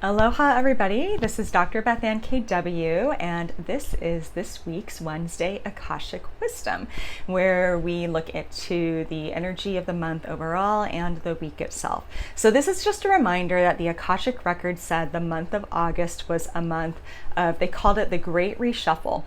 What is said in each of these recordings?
Aloha everybody, this is Dr. BethAnne KW, and this is this week's Wednesday Akashic Wisdom, where we look into the energy of the month overall and the week itself. So this is just a reminder that the Akashic Records said the month of August was a month of, they called it the Great Reshuffle.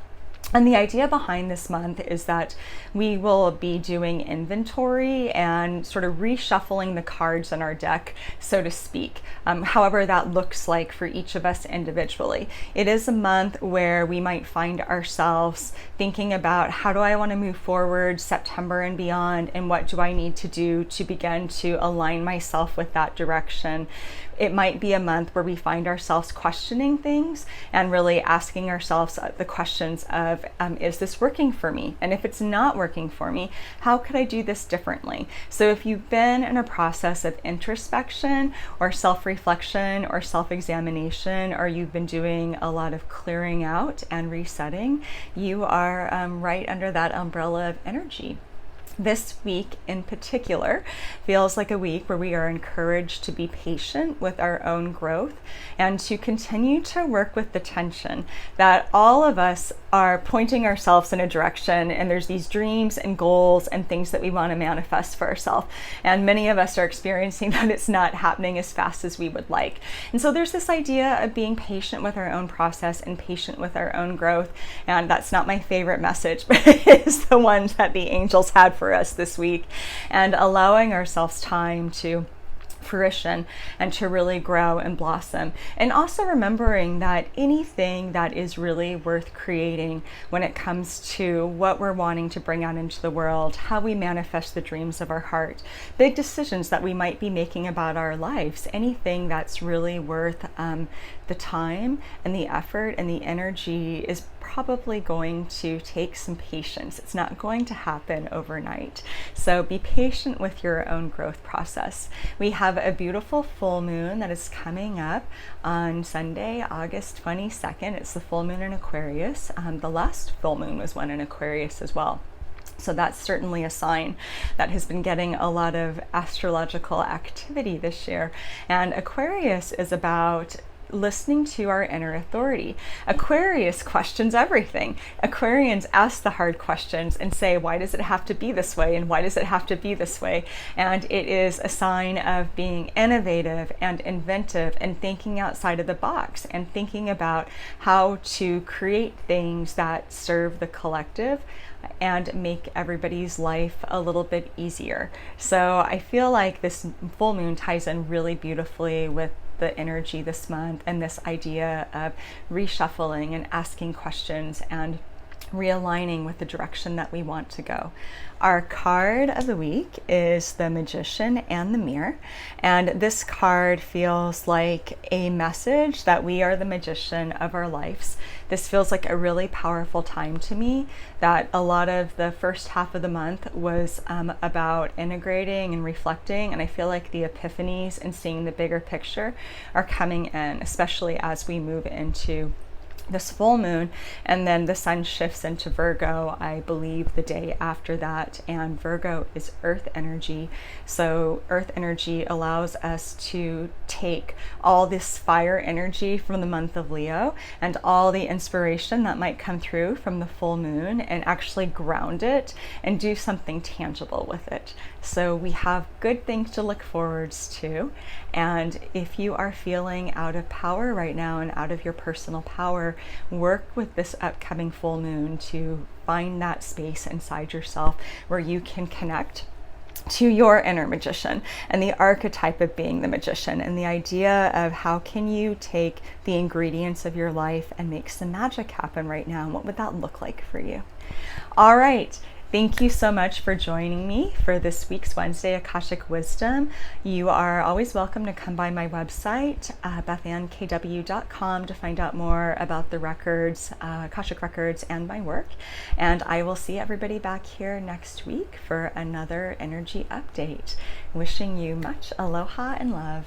And the idea behind this month is that we will be doing inventory and sort of reshuffling the cards in our deck, so to speak, however that looks like for each of us individually. It is a month where we might find ourselves thinking about how do I want to move forward September and beyond, and what do I need to do to begin to align myself with that direction. It might be a month where we find ourselves questioning things and really asking ourselves the questions of, is this working for me? And if it's not working for me, how could I do this differently? So if you've been in a process of introspection or self-reflection or self-examination, or you've been doing a lot of clearing out and resetting, you are right under that umbrella of energy. This week in particular feels like a week where we are encouraged to be patient with our own growth and to continue to work with the tension that all of us are pointing ourselves in a direction, and there's these dreams and goals and things that we want to manifest for ourselves, and many of us are experiencing that it's not happening as fast as we would like. And so there's this idea of being patient with our own process and patient with our own growth, and that's not my favorite message, but it is the one that the angels had for us this week, and allowing ourselves time to fruition and to really grow and blossom. And also remembering that anything that is really worth creating when it comes to what we're wanting to bring out into the world, how we manifest the dreams of our heart, big decisions that we might be making about our lives, anything that's really worth the time and the effort and the energy is probably going to take some patience. It's not going to happen overnight. So be patient with your own growth process. We have a beautiful full moon that is coming up on Sunday, August 22nd. It's the full moon in Aquarius. The last full moon was one in Aquarius as well. So that's certainly a sign that has been getting a lot of astrological activity this year. And Aquarius is about listening to our inner authority. Aquarius questions everything. Aquarians ask the hard questions and say, why does it have to be this way? And why does it have to be this way? And it is a sign of being innovative and inventive and thinking outside of the box and thinking about how to create things that serve the collective and make everybody's life a little bit easier. So I feel like this full moon ties in really beautifully with the energy this month and this idea of reshuffling and asking questions and realigning with the direction that we want to go. Our card of the week is the Magician and the Mirror, and this card feels like a message that we are the magician of our lives. This feels like a really powerful time to me, that a lot of the first half of the month was about integrating and reflecting, and I feel like the epiphanies and seeing the bigger picture are coming in, especially as we move into this full moon, and then the sun shifts into Virgo, I believe, the day after that. And Virgo is earth energy, so earth energy allows us to take all this fire energy from the month of Leo and all the inspiration that might come through from the full moon and actually ground it and do something tangible with it. So we have good things to look forwards to, and if you are feeling out of power right now and out of your personal power, work with this upcoming full moon to find that space inside yourself where you can connect to your inner magician and the archetype of being the magician, and the idea of how can you take the ingredients of your life and make some magic happen right now, and what would that look like for you? All right. Thank you so much for joining me for this week's Wednesday Akashic Wisdom. You are always welcome to come by my website, BethAnneKW.com, to find out more about the records, Akashic Records, and my work. And I will see everybody back here next week for another energy update. Wishing you much aloha and love.